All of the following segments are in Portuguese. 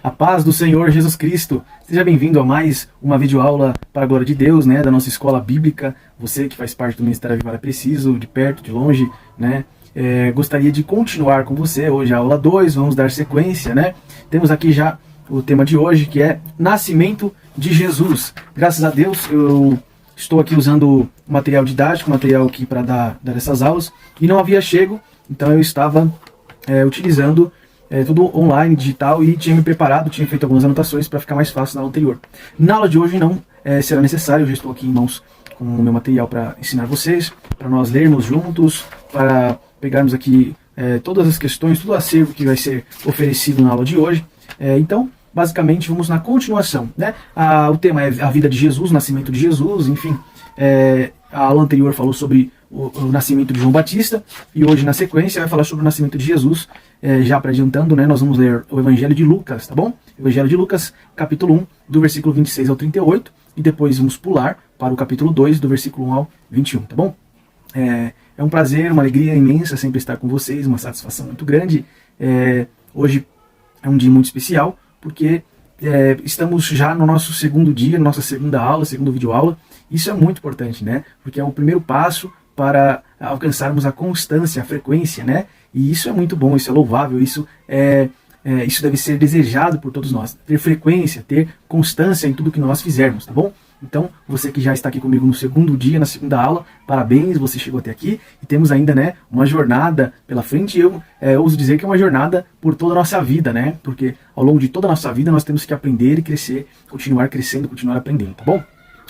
A paz do Senhor Jesus Cristo. Seja bem-vindo a mais uma videoaula para a glória de Deus, né, da nossa escola bíblica. Você que faz parte do Ministério Avivar é Preciso, de perto, de longe, né, gostaria de continuar com você. Hoje a aula 2, vamos dar sequência, né. Temos aqui já o tema de hoje, que é Nascimento de Jesus. Graças a Deus, eu estou aqui usando material didático, material aqui para dar essas aulas, e não havia chego, então eu estava utilizando tudo online, digital, e tinha me preparado, tinha feito algumas anotações para ficar mais fácil na aula anterior. Na aula de hoje não será necessário, eu já estou aqui em mãos com o meu material para ensinar vocês, para nós lermos juntos, para pegarmos aqui todas as questões, todo o acervo que vai ser oferecido na aula de hoje. Então, basicamente, vamos na continuação, né? O tema é a vida de Jesus, o nascimento de Jesus, enfim. A aula anterior falou sobre o nascimento de João Batista, e hoje, na sequência, vai falar sobre o nascimento de Jesus. Já para adiantando, né, nós vamos ler o Evangelho de Lucas, tá bom? Evangelho de Lucas, capítulo 1, do versículo 26 ao 38, e depois vamos pular para o capítulo 2, do versículo 1 ao 21, tá bom? É um prazer, uma alegria imensa sempre estar com vocês, uma satisfação muito grande. Hoje é um dia muito especial, porque estamos já no nosso segundo dia, nossa segunda aula, segunda videoaula. Isso é muito importante, né? Porque é o primeiro passo para alcançarmos a constância, a frequência, né? E isso é muito bom, isso é louvável, isso deve ser desejado por todos nós. Ter frequência, ter constância em tudo que nós fizermos, tá bom? Então, você que já está aqui comigo no segundo dia, na segunda aula, parabéns, você chegou até aqui. E temos ainda, né, uma jornada pela frente. Eu ouso dizer que é uma jornada por toda a nossa vida, né? Porque ao longo de toda a nossa vida nós temos que aprender e crescer, continuar crescendo, continuar aprendendo, tá bom?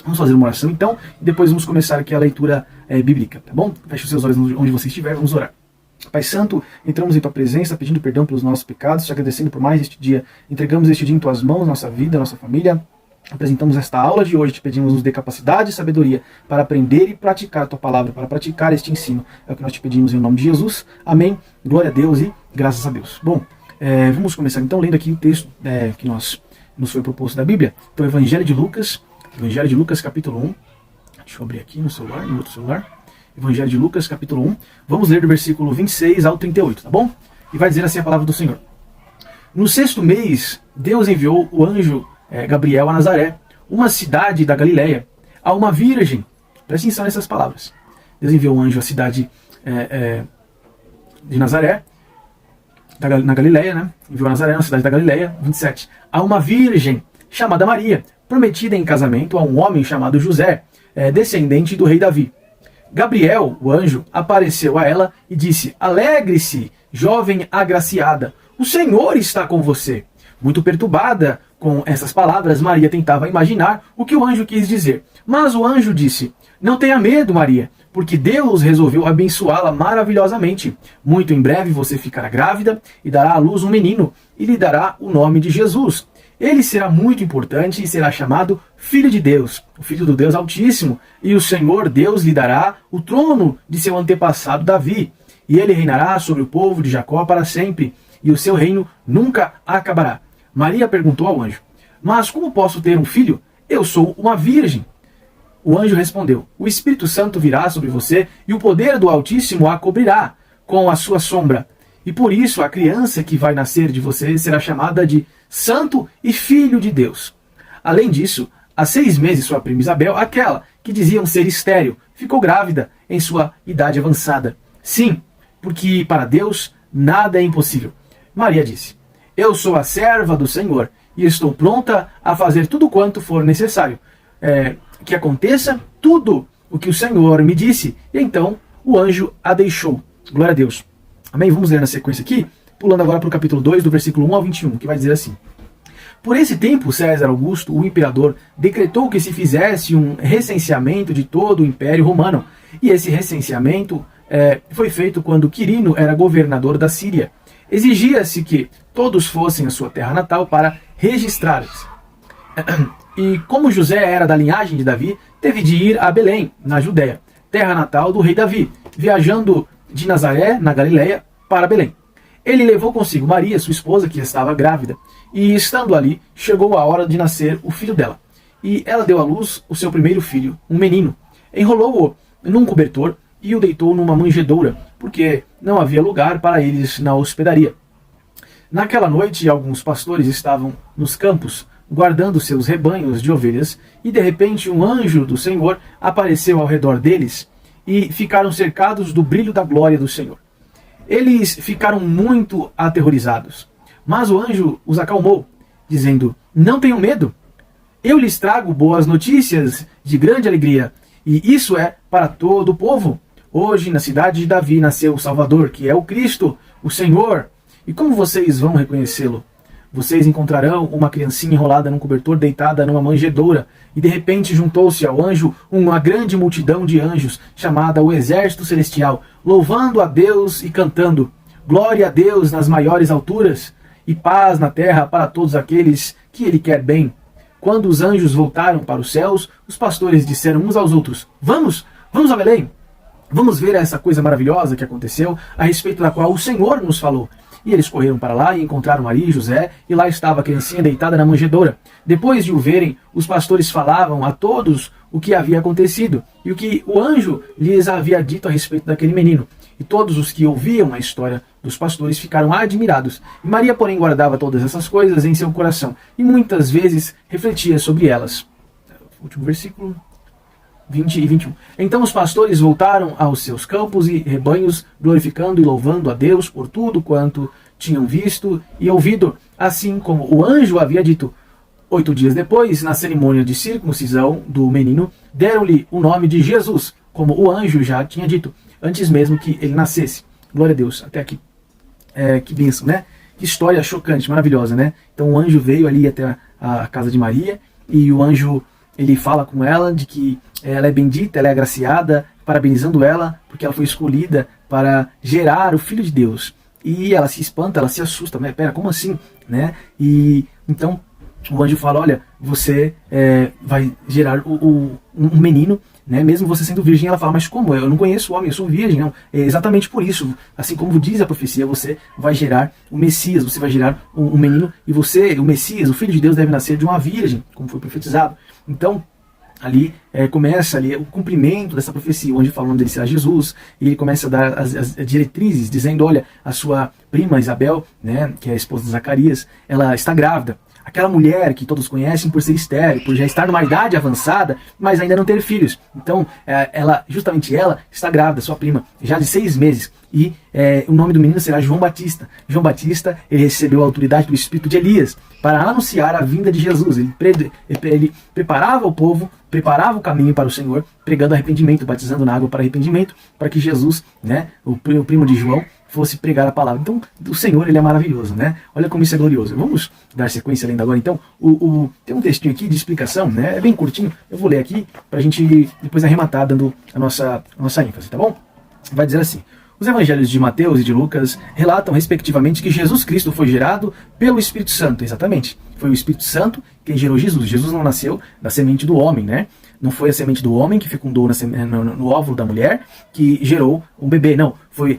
Vamos fazer uma oração então, e depois vamos começar aqui a leitura bíblica, tá bom? Feche os seus olhos onde você estiver, vamos orar. Pai Santo, entramos em Tua presença, pedindo perdão pelos nossos pecados, te agradecendo por mais este dia. Entregamos este dia em Tuas mãos, nossa vida, nossa família. Apresentamos esta aula de hoje, te pedimos nos dê capacidade e sabedoria para aprender e praticar a Tua palavra, para praticar este ensino. É o que nós te pedimos em nome de Jesus. Amém. Glória a Deus e graças a Deus. Bom, vamos começar então lendo aqui o texto que nos foi proposto da Bíblia. Então, Evangelho de Lucas, capítulo 1. Deixa eu abrir aqui no celular, no outro celular. Evangelho de Lucas, capítulo 1. Vamos ler do versículo 26 ao 38, tá bom? E vai dizer assim a palavra do Senhor. No 6º mês, Deus enviou o anjo Gabriel a Nazaré, uma cidade da Galileia, a uma virgem. Preste atenção nessas palavras. Deus enviou um anjo à cidade de Nazaré, na Galileia, né? Enviou a Nazaré, na cidade da Galileia, 27. A uma virgem chamada Maria, prometida em casamento a um homem chamado José, descendente do rei Davi. Gabriel, o anjo, apareceu a ela e disse: Alegre-se, jovem agraciada, o Senhor está com você. Muito perturbada com essas palavras, Maria tentava imaginar o que o anjo quis dizer. Mas o anjo disse: Não tenha medo, Maria, porque Deus resolveu abençoá-la maravilhosamente. Muito em breve você ficará grávida e dará à luz um menino, e lhe dará o nome de Jesus. Ele será muito importante e será chamado Filho de Deus, o Filho do Deus Altíssimo, e o Senhor Deus lhe dará o trono de seu antepassado Davi, e ele reinará sobre o povo de Jacó para sempre, e o seu reino nunca acabará. Maria perguntou ao anjo: Mas como posso ter um filho? Eu sou uma virgem. O anjo respondeu: O Espírito Santo virá sobre você, e o poder do Altíssimo a cobrirá com a sua sombra. E por isso a criança que vai nascer de você será chamada de Santo e Filho de Deus. Além disso, há 6 meses sua prima Isabel, aquela que diziam ser estéril, ficou grávida em sua idade avançada. Sim, porque para Deus nada é impossível. Maria disse: Eu sou a serva do Senhor e estou pronta a fazer tudo quanto for necessário. Que aconteça tudo o que o Senhor me disse. E então o anjo a deixou. Glória a Deus. Amém? Vamos ler na sequência aqui, pulando agora para o capítulo 2, do versículo 1 ao 21, que vai dizer assim. Por esse tempo, César Augusto, o imperador, decretou que se fizesse um recenseamento de todo o Império Romano. E esse recenseamento foi feito quando Quirino era governador da Síria. Exigia-se que todos fossem à sua terra natal para registrá-los. E como José era da linhagem de Davi, teve de ir a Belém, na Judéia, terra natal do rei Davi, viajando de Nazaré, na Galileia, para Belém. Ele levou consigo Maria, sua esposa, que estava grávida, e estando ali, chegou a hora de nascer o filho dela. E ela deu à luz o seu primeiro filho, um menino. Enrolou-o num cobertor e o deitou numa manjedoura, porque não havia lugar para eles na hospedaria. Naquela noite, alguns pastores estavam nos campos, guardando seus rebanhos de ovelhas, e de repente um anjo do Senhor apareceu ao redor deles, e ficaram cercados do brilho da glória do Senhor. Eles ficaram muito aterrorizados, mas o anjo os acalmou, dizendo: não tenham medo, eu lhes trago boas notícias de grande alegria, e isso é para todo o povo. Hoje, na cidade de Davi, nasceu o Salvador, que é o Cristo, o Senhor. E como vocês vão reconhecê-lo? Vocês encontrarão uma criancinha enrolada num cobertor, deitada numa manjedoura. E de repente juntou-se ao anjo uma grande multidão de anjos, chamada o Exército Celestial, louvando a Deus e cantando: glória a Deus nas maiores alturas, e paz na terra para todos aqueles que Ele quer bem. Quando os anjos voltaram para os céus, os pastores disseram uns aos outros: vamos a Belém. Vamos ver essa coisa maravilhosa que aconteceu, a respeito da qual o Senhor nos falou. E eles correram para lá e encontraram Maria e José, e lá estava a criancinha deitada na manjedoura. Depois de o verem, os pastores falavam a todos o que havia acontecido, e o que o anjo lhes havia dito a respeito daquele menino. E todos os que ouviam a história dos pastores ficaram admirados. E Maria, porém, guardava todas essas coisas em seu coração, e muitas vezes refletia sobre elas. Último versículo 20 e 21. Então os pastores voltaram aos seus campos e rebanhos, glorificando e louvando a Deus por tudo quanto tinham visto e ouvido, assim como o anjo havia dito. 8 dias depois, na cerimônia de circuncisão do menino, deram-lhe o nome de Jesus, como o anjo já tinha dito, antes mesmo que ele nascesse. Glória a Deus. Até aqui. Que bênção, né? Que história chocante, maravilhosa, né? Então o anjo veio ali até a casa de Maria, e o anjo, ele fala com ela de que ela é bendita, ela é agraciada, parabenizando ela, porque ela foi escolhida para gerar o Filho de Deus. E ela se espanta, ela se assusta, mas pera, como assim? Né? E então o anjo fala: olha, você vai gerar um menino, né? Mesmo você sendo virgem. Ela fala: mas como? Eu não conheço o homem, eu sou virgem. Não, é exatamente por isso, assim como diz a profecia, você vai gerar o Messias, você vai gerar um menino, e você, o Messias, o Filho de Deus, deve nascer de uma virgem, como foi profetizado. Então, ali começa ali o cumprimento dessa profecia, onde fala o nome dele será Jesus, e ele começa a dar as diretrizes, dizendo: olha, a sua prima Isabel, né, que é a esposa de Zacarias, ela está grávida. Aquela mulher que todos conhecem por ser estéril, por já estar numa idade avançada, mas ainda não ter filhos. Então, justamente ela está grávida, sua prima, já de 6 meses. E o nome do menino será João Batista. João Batista, ele recebeu a autoridade do Espírito de Elias para anunciar a vinda de Jesus. Ele preparava o povo, preparava o caminho para o Senhor, pregando arrependimento, batizando na água para arrependimento, para que Jesus, né, o primo de João, fosse pregar a palavra. Então, o Senhor, ele é maravilhoso, né? Olha como isso é glorioso. Vamos dar sequência lendo agora, então. Tem um textinho aqui de explicação, né? É bem curtinho. Eu vou ler aqui para a gente depois arrematar, dando a nossa ênfase, tá bom? Vai dizer assim: os evangelhos de Mateus e de Lucas relatam, respectivamente, que Jesus Cristo foi gerado pelo Espírito Santo. Exatamente. Foi o Espírito Santo quem gerou Jesus. Jesus não nasceu da semente do homem, né? Não foi a semente do homem que fecundou no óvulo da mulher que gerou um bebê, não.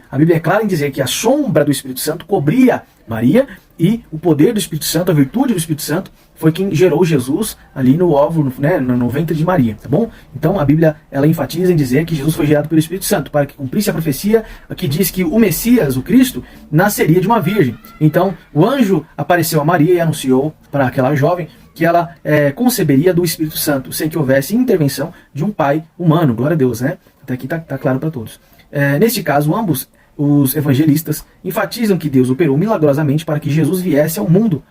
A Bíblia é clara em dizer que a sombra do Espírito Santo cobria Maria, e o poder do Espírito Santo, a virtude do Espírito Santo, foi quem gerou Jesus ali no óvulo, né, no ventre de Maria, tá bom? Então a Bíblia, ela enfatiza em dizer que Jesus foi gerado pelo Espírito Santo, para que cumprisse a profecia que diz que o Messias, o Cristo, nasceria de uma virgem. Então o anjo apareceu a Maria e anunciou para aquela jovem que ela conceberia do Espírito Santo, sem que houvesse intervenção de um pai humano. Glória a Deus, né? Até aqui tá claro para todos. Neste caso, ambos os evangelistas enfatizam que Deus operou milagrosamente para que Jesus viesse ao mundo.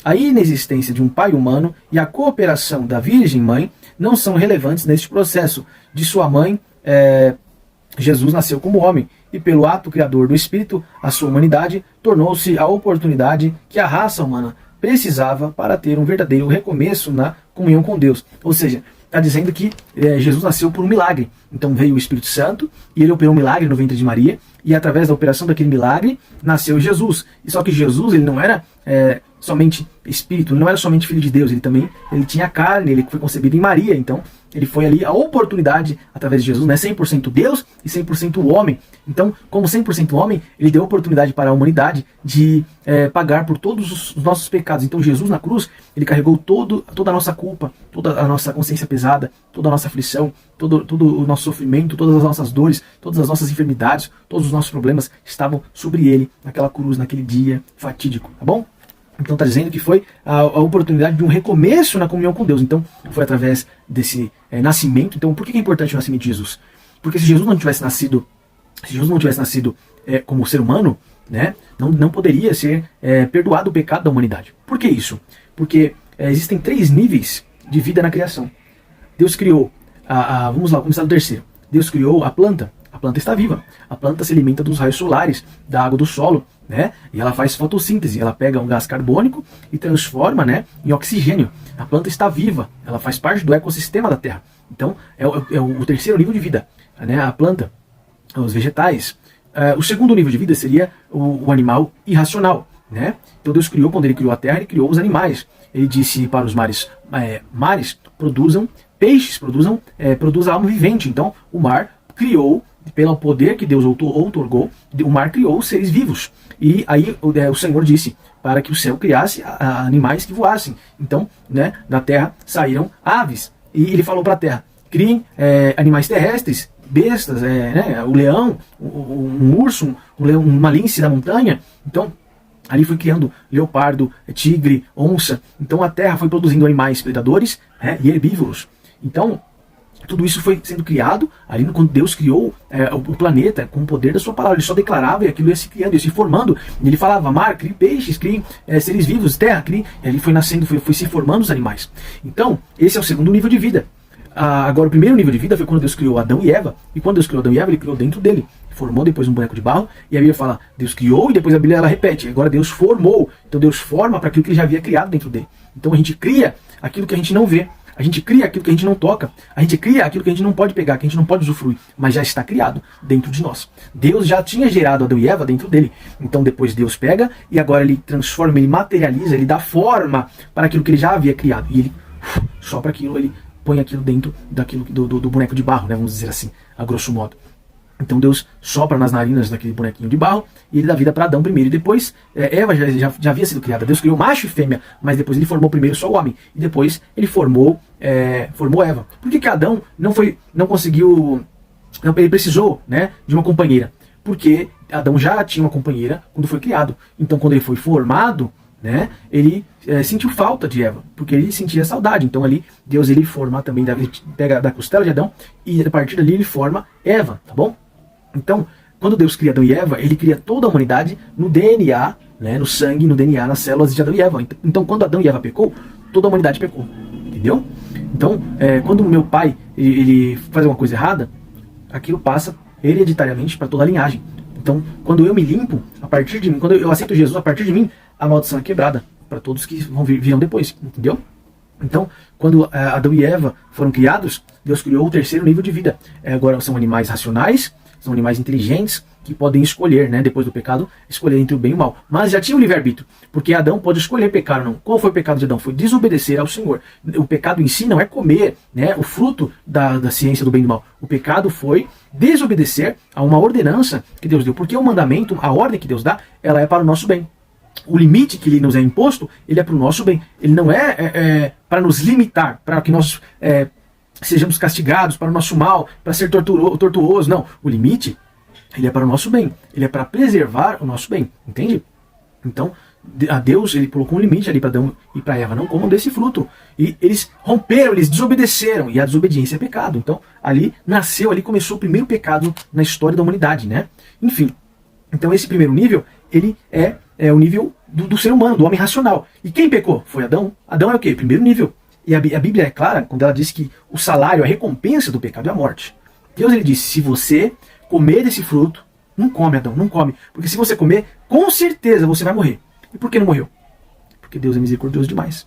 A inexistência de um pai humano e a cooperação da Virgem Mãe não são relevantes neste processo. De sua mãe, Jesus nasceu como homem, e pelo ato criador do Espírito, a sua humanidade tornou-se a oportunidade que a raça humana precisava para ter um verdadeiro recomeço na comunhão com Deus. Ou seja, está dizendo que Jesus nasceu por um milagre. Então veio o Espírito Santo e ele operou um milagre no ventre de Maria, e através da operação daquele milagre nasceu Jesus. E só que Jesus, ele não era somente espírito, ele não era somente filho de Deus, ele tinha carne, ele foi concebido em Maria, então ele foi ali a oportunidade, através de Jesus, né, 100% Deus e 100% homem. Então, como 100% homem, ele deu a oportunidade para a humanidade de pagar por todos os nossos pecados. Então Jesus na cruz, ele carregou toda a nossa culpa, toda a nossa consciência pesada, toda a nossa aflição, todo o nosso sofrimento, todas as nossas dores, todas as nossas enfermidades, todos os nossos problemas estavam sobre ele, naquela cruz, naquele dia fatídico, tá bom? Então está dizendo que foi a oportunidade de um recomeço na comunhão com Deus. Então foi através desse nascimento. Então por que é importante o nascimento de Jesus? Porque se Jesus não tivesse nascido, como ser humano, né, não poderia ser perdoado o pecado da humanidade. Por que isso? Porque existem 3 níveis de vida na criação. Deus criou, vamos lá, começar do terceiro. Deus criou a planta. A planta está viva. A planta se alimenta dos raios solares, da água do solo, né? E ela faz fotossíntese. Ela pega um gás carbônico e transforma, né, em oxigênio. A planta está viva. Ela faz parte do ecossistema da Terra. Então, é o terceiro nível de vida, né? A planta, os vegetais. O segundo nível de vida seria o animal irracional, né? Então Deus criou, quando ele criou a Terra, ele criou os animais. Ele disse para os mares, produzam peixes, produzam alma vivente. Então, o mar criou, pelo poder que Deus outorgou, o mar criou seres vivos. E aí o Senhor disse para que o céu criasse animais que voassem. Então, né, da terra saíram aves. E ele falou para a terra, criem animais terrestres, bestas, né, o leão, um urso, uma lince da montanha. Então, ali foi criando leopardo, tigre, onça. Então a terra foi produzindo animais predadores, né, e herbívoros. Então, tudo isso foi sendo criado ali quando Deus criou o planeta com o poder da sua palavra. Ele só declarava e aquilo ia se criando, ia se formando. E ele falava, mar, crie peixes, crie seres vivos, terra, crie. E ali foi nascendo, foi se formando os animais. Então, esse é o segundo nível de vida. Agora, o primeiro nível de vida foi quando Deus criou Adão e Eva. E quando Deus criou Adão e Eva, ele criou dentro dele. Formou depois um boneco de barro. E a Bíblia fala, Deus criou, e depois a Bíblia ela repete. Agora Deus formou. Então Deus forma para aquilo que ele já havia criado dentro dele. Então a gente cria aquilo que a gente não vê. A gente cria aquilo que a gente não toca. A gente cria aquilo que a gente não pode pegar, que a gente não pode usufruir. Mas já está criado dentro de nós. Deus já tinha gerado Adão e Eva dentro dele. Então depois Deus pega e agora ele transforma, ele materializa, ele dá forma para aquilo que ele já havia criado. E ele sopra aquilo, ele põe aquilo dentro daquilo do boneco de barro, né, vamos dizer assim, a grosso modo. Então Deus sopra nas narinas daquele bonequinho de barro e ele dá vida para Adão primeiro. E depois Eva já havia sido criada. Deus criou macho e fêmea, mas depois ele formou primeiro só o homem. E depois ele formou Eva. Por que Adão ele precisou, né, de uma companheira? Porque Adão já tinha uma companheira quando foi criado. Então quando ele foi formado, né, ele sentiu falta de Eva, porque ele sentia saudade. Então ali Deus ele forma também, pega da costela de Adão e a partir dali ele forma Eva, tá bom? Então, quando Deus cria Adão e Eva, ele cria toda a humanidade no DNA, né, no sangue, no DNA, nas células de Adão e Eva. Então, quando Adão e Eva pecou, toda a humanidade pecou. Entendeu? Então, quando o meu pai ele faz uma coisa errada, aquilo passa hereditariamente para toda a linhagem. Então, quando eu me limpo, a partir de mim, quando eu aceito Jesus, a partir de mim, a maldição é quebrada para todos que virão depois. Entendeu? Então, quando Adão e Eva foram criados, Deus criou o terceiro nível de vida. Agora são animais racionais, são animais inteligentes que podem escolher, né, depois do pecado, escolher entre o bem e o mal. Mas já tinha o livre-arbítrio, porque Adão pode escolher pecar ou não. Qual foi o pecado de Adão? Foi desobedecer ao Senhor. O pecado em si não é comer, né, o fruto da ciência do bem e do mal. O pecado foi desobedecer a uma ordenança que Deus deu. Porque o mandamento, a ordem que Deus dá, ela é para o nosso bem. O limite que ele nos é imposto, ele é para o nosso bem. Ele não é para nos limitar, para que nós sejamos castigados, para o nosso mal, para ser tortuoso. Não, o limite, ele é para o nosso bem. Ele é para preservar o nosso bem, entende? Então, a Deus, ele colocou um limite ali para Adão e para Eva, não comam desse fruto. E eles romperam, eles desobedeceram, e a desobediência é pecado. Então, ali começou o primeiro pecado na história da humanidade, né? Enfim, então esse primeiro nível, ele é o nível do ser humano, do homem racional. E quem pecou? Foi Adão. Adão é o quê? Primeiro nível. E a Bíblia é clara quando ela diz que o salário, a recompensa do pecado é a morte. Deus ele disse, se você comer desse fruto, não come, Adão, não come. Porque se você comer, com certeza você vai morrer. E por que não morreu? Porque Deus é misericordioso demais.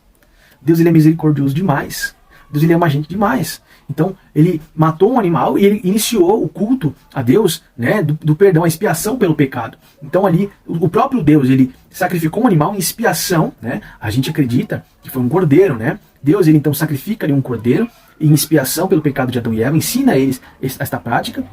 Deus ele é misericordioso demais. Deus ele ama a gente demais. Então ele matou um animal e ele iniciou o culto a Deus, né, do perdão, a expiação pelo pecado. Então ali o próprio Deus ele sacrificou um animal em expiação, né? A gente acredita que foi um cordeiro, né? Deus ele então sacrifica ali um cordeiro em expiação pelo pecado de Adão e Eva, ensina a eles esta prática.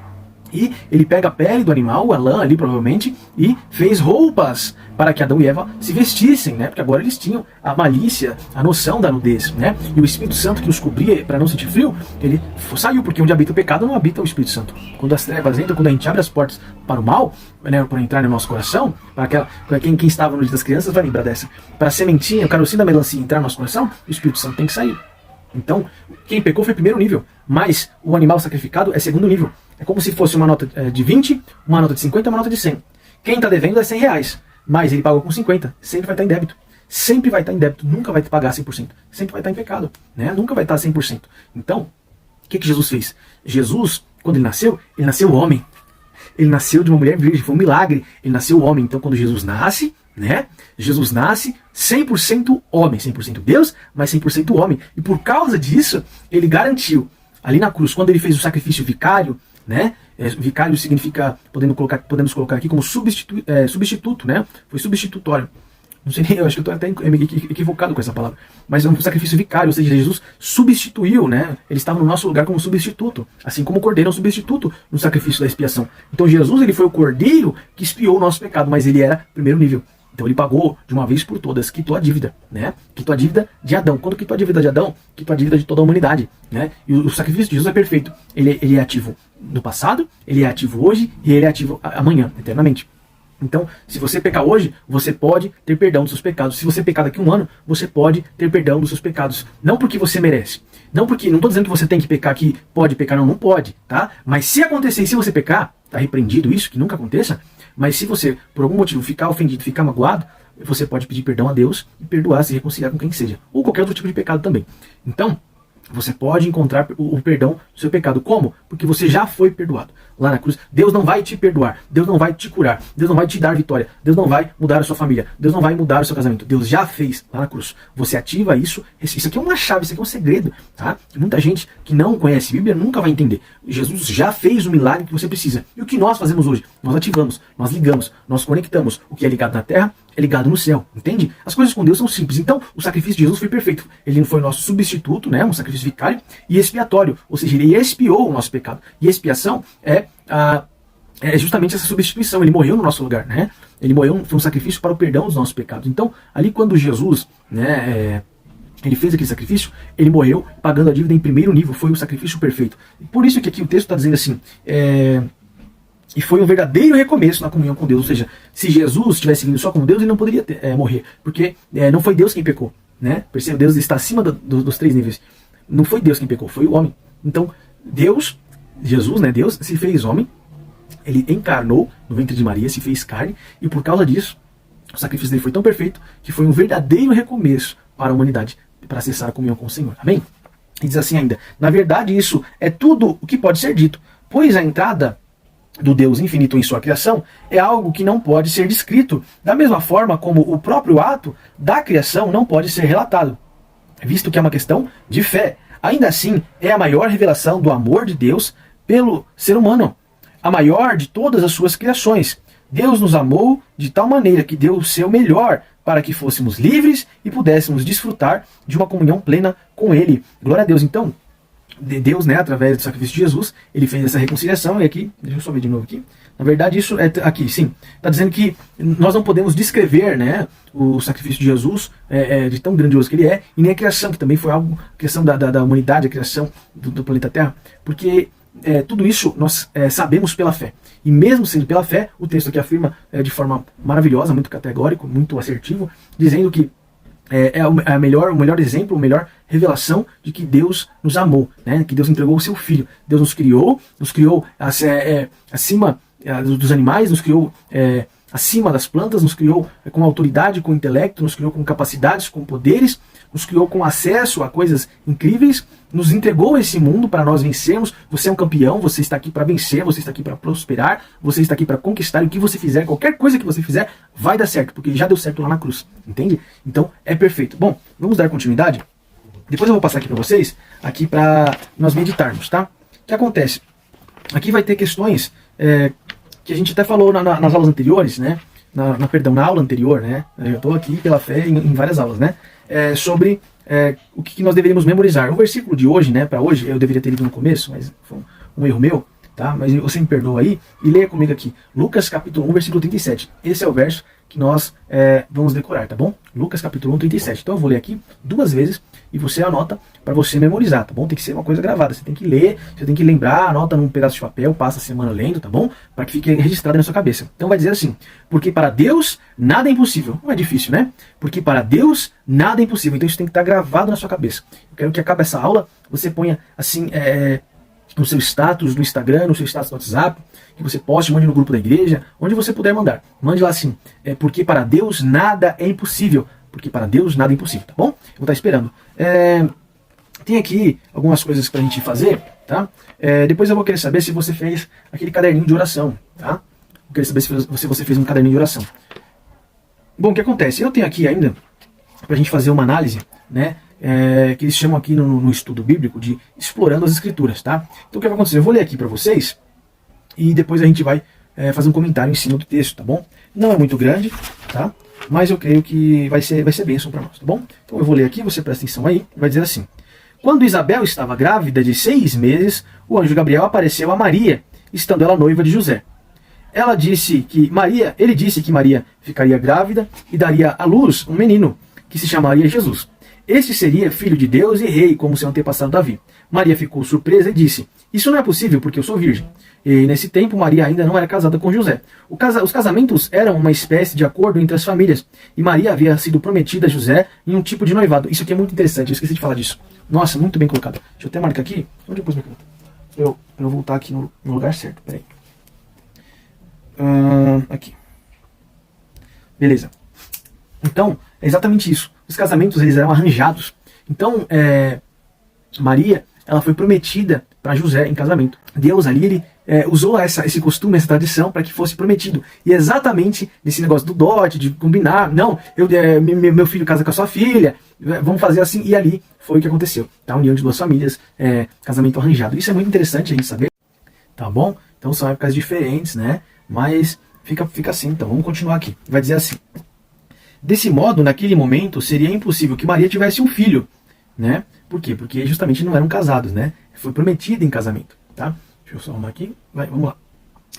E ele pega a pele do animal, a lã ali provavelmente, e fez roupas para que Adão e Eva se vestissem, né? Porque agora eles tinham a malícia, a noção da nudez, né? E o Espírito Santo que os cobria para não sentir frio, ele saiu, porque onde habita o pecado não habita o Espírito Santo. Quando as trevas entram, quando a gente abre as portas para o mal, né, para entrar no nosso coração, para quem estava no dia das crianças vai lembrar dessa, para a sementinha, o carocinho da melancia entrar no nosso coração, o Espírito Santo tem que sair. Então, quem pecou foi primeiro nível, mas o animal sacrificado é segundo nível. É como se fosse uma nota de 20, uma nota de 50 e uma nota de 100. Quem está devendo é 100 reais, mas ele pagou com 50, sempre vai estar em débito. Sempre vai estar em débito, nunca vai pagar 100%. Sempre vai estar em pecado, né? Nunca vai estar 100%. Então, o que Jesus fez? Jesus, quando ele nasceu homem. Ele nasceu de uma mulher virgem, foi um milagre. Ele nasceu homem. Então, quando Jesus nasce, né? Jesus nasce 100% homem, 100% Deus, mas 100% homem. E por causa disso, ele garantiu, ali na cruz, quando ele fez o sacrifício vicário, né? Vicário significa, podemos colocar aqui como substituto, né? Foi substitutório. Não sei nem, eu acho que eu estou até equivocado com essa palavra. Mas é um sacrifício vicário, ou seja, Jesus substituiu, né? Ele estava no nosso lugar como substituto. Assim como o cordeiro é um substituto no sacrifício da expiação. Então Jesus ele foi o cordeiro que expiou o nosso pecado, mas ele era primeiro nível. Então ele pagou de uma vez por todas, quitou a dívida, né? Quitou a dívida de Adão. Quando quitou a dívida de Adão, quitou a dívida de toda a humanidade, né? E o sacrifício de Jesus é perfeito. Ele é ativo no passado, ele é ativo hoje e ele é ativo amanhã, eternamente. Então, se você pecar hoje, você pode ter perdão dos seus pecados. Se você pecar daqui a um ano, você pode ter perdão dos seus pecados. Não porque você merece. Não estou dizendo que você tem que pecar, que pode pecar, não pode, tá? Mas se acontecer e se você pecar, tá repreendido isso, que nunca aconteça. Mas se você, por algum motivo, ficar ofendido, ficar magoado, você pode pedir perdão a Deus e perdoar, se reconciliar com quem seja. Ou qualquer outro tipo de pecado também. Então, você pode encontrar o perdão do seu pecado. Como? Porque você já foi perdoado. Lá na cruz, Deus não vai te perdoar. Deus não vai te curar. Deus não vai te dar vitória. Deus não vai mudar a sua família. Deus não vai mudar o seu casamento. Deus já fez lá na cruz. Você ativa isso. Isso aqui é uma chave, isso aqui é um segredo. Tá? Muita gente que não conhece a Bíblia nunca vai entender. Jesus já fez o milagre que você precisa. E o que nós fazemos hoje? Nós ativamos, nós ligamos, nós conectamos. O que é ligado na terra é ligado no céu. Entende? As coisas com Deus são simples. Então, o sacrifício de Jesus foi perfeito. Ele foi o nosso substituto, né? Um sacrifício vicário e expiatório. Ou seja, ele expiou o nosso pecado. E a expiação é justamente essa substituição. Ele morreu no nosso lugar, né? Ele morreu, foi um sacrifício para o perdão dos nossos pecados. Então, ali quando Jesus, né, ele fez aquele sacrifício, ele morreu pagando a dívida em primeiro nível. Foi o sacrifício perfeito. Por isso que aqui o texto está dizendo assim, e foi um verdadeiro recomeço na comunhão com Deus. Ou seja, se Jesus estivesse vindo só como Deus, ele não poderia morrer. Porque não foi Deus quem pecou, né? Perceba, Deus está acima dos três níveis. Não foi Deus quem pecou, foi o homem. Então, Jesus, né, Deus se fez homem, ele encarnou no ventre de Maria, se fez carne, e por causa disso, o sacrifício dele foi tão perfeito que foi um verdadeiro recomeço para a humanidade, para acessar a comunhão com o Senhor. Amém? E diz assim ainda, na verdade isso é tudo o que pode ser dito, pois a entrada do Deus infinito em sua criação é algo que não pode ser descrito, da mesma forma como o próprio ato da criação não pode ser relatado, visto que é uma questão de fé. Ainda assim, é a maior revelação do amor de Deus pelo ser humano, a maior de todas as suas criações. Deus nos amou de tal maneira que deu o seu melhor para que fôssemos livres e pudéssemos desfrutar de uma comunhão plena com Ele. Glória a Deus. Então, Deus, né, através do sacrifício de Jesus, ele fez essa reconciliação. E aqui, deixa eu só ver de novo aqui. Na verdade, isso é aqui, sim. Está dizendo que nós não podemos descrever, né, o sacrifício de Jesus, de tão grandioso que ele é, e nem a criação, que também foi algo, a criação da humanidade, a criação do planeta Terra, porque tudo isso nós sabemos pela fé. E mesmo sendo pela fé, o texto aqui afirma de forma maravilhosa, muito categórico, muito assertivo, dizendo que o melhor exemplo, a melhor revelação de que Deus nos amou, né? Que Deus entregou o seu Filho. Deus nos criou acima dos animais, nos criou acima das plantas, nos criou com autoridade, com intelecto, nos criou com capacidades, com poderes, nos criou com acesso a coisas incríveis, nos entregou esse mundo para nós vencermos. Você é um campeão, você está aqui para vencer, você está aqui para prosperar, você está aqui para conquistar. E o que você fizer, qualquer coisa que você fizer, vai dar certo, porque já deu certo lá na cruz, entende? Então é perfeito. Bom, vamos dar continuidade. Depois eu vou passar aqui para vocês, aqui para nós meditarmos, tá? O que acontece? Aqui vai ter questões que a gente até falou nas aulas anteriores, né? Na aula anterior, né? Eu estou aqui pela fé em várias aulas, né? Sobre o que nós deveríamos memorizar. O versículo de hoje, né? Para hoje, eu deveria ter lido no começo, mas foi um erro meu, tá? Mas você me perdoa aí e leia comigo aqui. Lucas capítulo 1, versículo 37. Esse é o verso que nós vamos decorar, tá bom? Lucas capítulo 1, 37. Então eu vou ler aqui 2 vezes e você anota para você memorizar, tá bom? Tem que ser uma coisa gravada, você tem que ler, você tem que lembrar, anota num pedaço de papel, passa a semana lendo, tá bom? Para que fique registrado na sua cabeça. Então vai dizer assim: porque para Deus nada é impossível. Não é difícil, né? Porque para Deus nada é impossível. Então isso tem que estar gravado na sua cabeça. Eu quero que acabe essa aula, você ponha assim no seu status do Instagram, no seu status do WhatsApp, que você poste, mande no grupo da igreja, onde você puder mandar. Mande lá assim: porque para Deus nada é impossível. Porque para Deus nada é impossível, tá bom? Eu vou estar esperando. Tem aqui algumas coisas pra gente fazer, tá? Depois eu vou querer saber se você fez aquele caderninho de oração, tá? Eu quero saber se você fez um caderninho de oração. Bom, o que acontece? Eu tenho aqui ainda, pra gente fazer uma análise, né? Que eles chamam aqui no estudo bíblico de explorando as escrituras, tá? Então o que vai acontecer? Eu vou ler aqui pra vocês e depois a gente vai fazer um comentário em cima do texto, tá bom? Não é muito grande, tá? Mas eu creio que vai ser bênção para nós, tá bom? Então eu vou ler aqui, você presta atenção aí, vai dizer assim: quando Isabel estava grávida de 6 meses, o anjo Gabriel apareceu a Maria, estando ela noiva de José. Ele disse que Maria ficaria grávida e daria à luz um menino, que se chamaria Jesus. Este seria filho de Deus e rei, como seu antepassado Davi. Maria ficou surpresa e disse: isso não é possível, porque eu sou virgem. E nesse tempo Maria ainda não era casada com José. Os casamentos eram uma espécie de acordo entre as famílias, e Maria havia sido prometida a José em um tipo de noivado. Isso aqui é muito interessante, eu esqueci de falar disso. Nossa, muito bem colocado. Deixa eu até marcar aqui. Onde eu pus minha caneta? Pra eu voltar aqui no lugar certo. Peraí. Aqui. Beleza. Então, é exatamente isso. Os casamentos eles eram arranjados. Então, Maria, ela foi prometida para José em casamento. Deus ali, ele usou esse costume, essa tradição para que fosse prometido. E exatamente nesse negócio do dote, de combinar, não, meu filho casa com a sua filha, vamos fazer assim, e ali foi o que aconteceu. Tá? União de 2 famílias, casamento arranjado. Isso é muito interessante a gente saber, tá bom? Então são épocas diferentes, né? Mas fica assim, então vamos continuar aqui. Vai dizer assim: desse modo, naquele momento, seria impossível que Maria tivesse um filho, né? Por quê? Porque justamente não eram casados, né? Foi prometida em casamento, tá? Deixa eu só arrumar aqui. Vamos lá.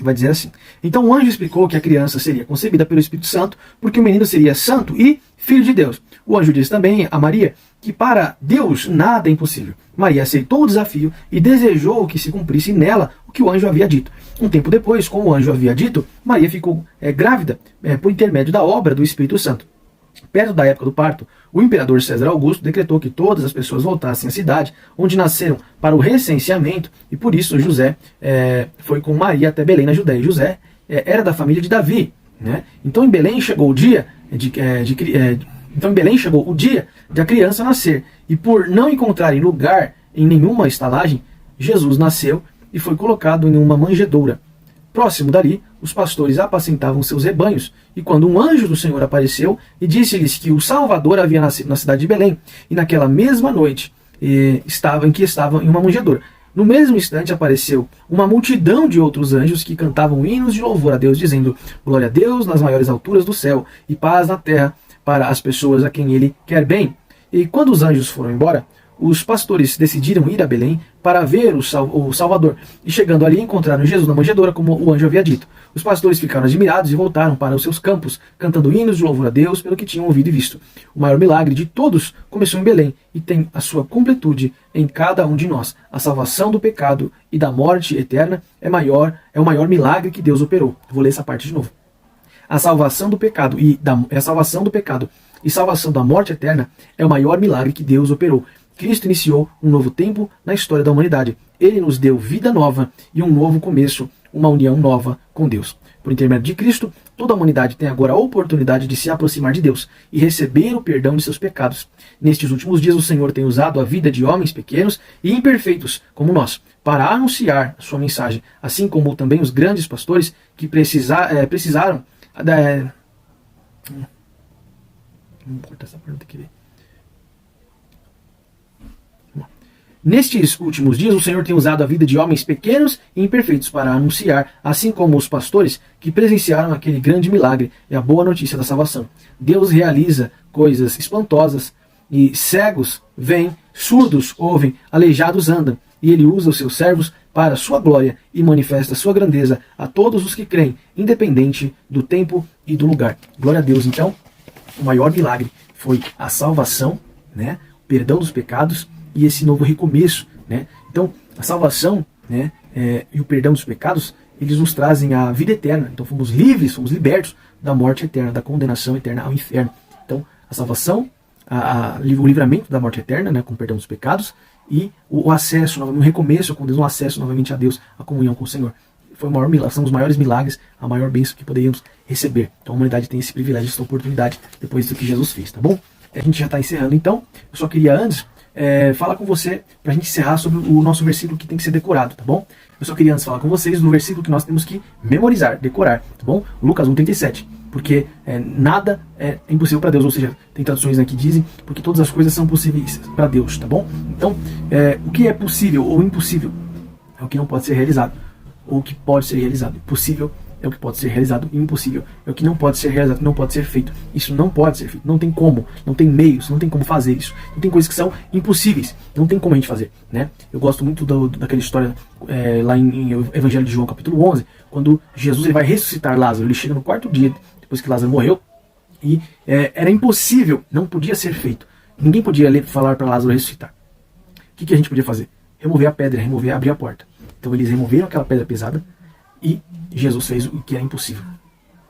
Vai dizer assim: então o anjo explicou que a criança seria concebida pelo Espírito Santo, porque o menino seria santo e filho de Deus. O anjo disse também a Maria que para Deus nada é impossível. Maria aceitou o desafio e desejou que se cumprisse nela o que o anjo havia dito. Um tempo depois, como o anjo havia dito, Maria ficou grávida por intermédio da obra do Espírito Santo. Perto da época do parto, o imperador César Augusto decretou que todas as pessoas voltassem à cidade onde nasceram para o recenseamento, e por isso José foi com Maria até Belém, na Judéia. José era da família de Davi, né? Então em Belém chegou o dia de a criança nascer, e por não encontrarem lugar em nenhuma estalagem, Jesus nasceu e foi colocado em uma manjedoura. Próximo dali, os pastores apacentavam seus rebanhos, e quando um anjo do Senhor apareceu e disse-lhes que o Salvador havia nascido na cidade de Belém, e naquela mesma noite estavam em uma manjedoura. No mesmo instante apareceu uma multidão de outros anjos que cantavam hinos de louvor a Deus, dizendo: glória a Deus nas maiores alturas do céu, e paz na terra para as pessoas a quem Ele quer bem. E quando os anjos foram embora, os pastores decidiram ir a Belém para ver o Salvador, e chegando ali encontraram Jesus na manjedoura, como o anjo havia dito. Os pastores ficaram admirados e voltaram para os seus campos, cantando hinos de louvor a Deus pelo que tinham ouvido e visto. O maior milagre de todos começou em Belém e tem a sua completude em cada um de nós. A salvação do pecado e da morte eterna é o maior milagre que Deus operou. Vou ler essa parte de novo. A salvação do pecado e salvação da morte eterna é o maior milagre que Deus operou. Cristo iniciou um novo tempo na história da humanidade. Ele nos deu vida nova e um novo começo, uma união nova com Deus. Por intermédio de Cristo, toda a humanidade tem agora a oportunidade de se aproximar de Deus e receber o perdão de seus pecados. Nestes últimos dias, o Senhor tem usado a vida de homens pequenos e imperfeitos, como nós, para anunciar a sua mensagem, assim como também os grandes pastores que precisaram... Vamos cortar essa pergunta aqui. Nestes últimos dias, o Senhor tem usado a vida de homens pequenos e imperfeitos para anunciar, assim como os pastores que presenciaram aquele grande milagre e a boa notícia da salvação. Deus realiza coisas espantosas e cegos veem, surdos ouvem, aleijados andam, e Ele usa os seus servos para a sua glória e manifesta a sua grandeza a todos os que creem, independente do tempo e do lugar. Glória a Deus. Então, o maior milagre foi a salvação, né? O perdão dos pecados e esse novo recomeço, né? Então, a salvação, né, e o perdão dos pecados, eles nos trazem a vida eterna. Então, fomos livres, fomos libertos da morte eterna, da condenação eterna ao inferno. Então, a salvação, o livramento da morte eterna, né, com o perdão dos pecados, e o acesso, um recomeço com Deus, um acesso novamente a Deus, a comunhão com o Senhor. Foi o maior milagre, são os maiores milagres, a maior bênção que poderíamos receber. Então, a humanidade tem esse privilégio, essa oportunidade, depois do que Jesus fez, tá bom? A gente já está encerrando, então, eu só queria antes falar com você, para a gente encerrar, sobre o nosso versículo que tem que ser decorado, tá bom? Eu só queria antes falar com vocês do versículo que nós temos que memorizar, decorar, tá bom? Lucas 1,37. Porque nada é impossível para Deus, ou seja, tem traduções aqui que dizem, porque todas as coisas são possíveis para Deus, tá bom? Então, o que é possível ou impossível é o que não pode ser realizado, ou o que pode ser realizado. Possível é o que pode ser realizado, e impossível é o que não pode ser realizado, não pode ser feito. Isso não pode ser feito, não tem como, não tem meios, não tem como fazer isso. Não tem coisas que são impossíveis, não tem como a gente fazer, né? Eu gosto muito daquela história lá em Evangelho de João, capítulo 11, quando Jesus vai ressuscitar Lázaro. Ele chega no quarto dia, depois que Lázaro morreu, e era impossível, não podia ser feito. Ninguém podia falar para Lázaro ressuscitar. O que a gente podia fazer? Remover a pedra, abrir a porta. Então eles removeram aquela pedra pesada, e Jesus fez o que era impossível.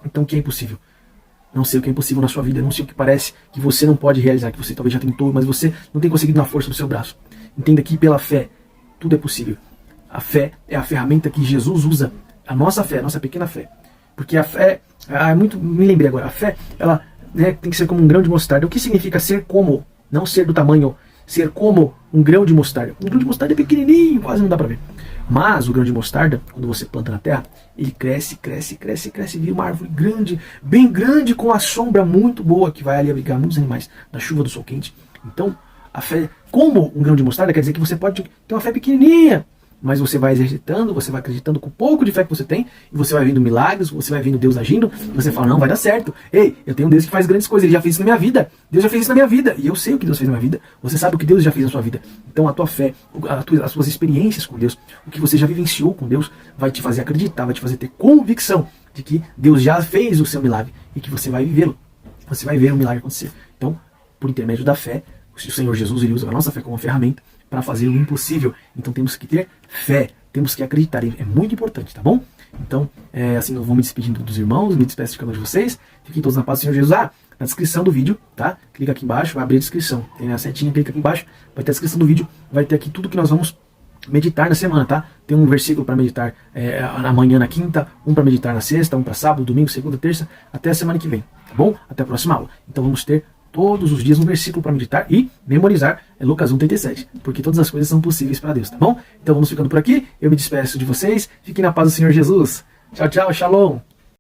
Então, o que é impossível? Não sei o que é impossível na sua vida, não sei o que parece que você não pode realizar, que você talvez já tentou, mas você não tem conseguido na força do seu braço. Entenda que pela fé, tudo é possível. A fé é a ferramenta que Jesus usa, a nossa fé, a nossa pequena fé. Porque a fé, me lembrei agora, a fé, ela tem que ser como um grão de mostarda. O que significa ser como? Não ser do tamanho, ser como um grão de mostarda. Um grão de mostarda é pequenininho, quase não dá pra ver. Mas o grão de mostarda, quando você planta na terra, ele cresce, vira uma árvore grande, bem grande, com a sombra muito boa, que vai ali abrigar muitos animais da chuva do sol quente. Então, a fé, como um grão de mostarda, quer dizer que você pode ter uma fé pequenininha, mas você vai exercitando, você vai acreditando com o pouco de fé que você tem, e você vai vendo milagres, você vai vendo Deus agindo, e você fala, não, vai dar certo. Ei, eu tenho um Deus que faz grandes coisas, Ele já fez isso na minha vida. Deus já fez isso na minha vida, e eu sei o que Deus fez na minha vida. Você sabe o que Deus já fez na sua vida. Então a tua fé, as suas experiências com Deus, o que você já vivenciou com Deus, vai te fazer acreditar, vai te fazer ter convicção de que Deus já fez o seu milagre, e que você vai vivê-lo. Você vai ver o milagre acontecer. Então, por intermédio da fé, o Senhor Jesus, Ele usa a nossa fé como uma ferramenta para fazer o impossível. Então temos que ter fé, temos que acreditar, é muito importante, tá bom? Então, assim eu vou me despedindo dos irmãos, me despeço de cada um de vocês. Fiquem todos na paz do Senhor Jesus. Na descrição do vídeo, tá? Clica aqui embaixo, vai abrir a descrição. Tem a setinha, clica aqui embaixo, vai ter a descrição do vídeo, vai ter aqui tudo que nós vamos meditar na semana, tá? Tem um versículo para meditar amanhã na quinta, um para meditar na sexta, um para sábado, domingo, segunda, terça, até a semana que vem, tá bom? Até a próxima aula. Então vamos ter todos os dias um versículo para meditar e memorizar, Lucas 1,37, porque todas as coisas são possíveis para Deus, tá bom? Então vamos ficando por aqui, eu me despeço de vocês, fiquem na paz do Senhor Jesus. Tchau, tchau, shalom!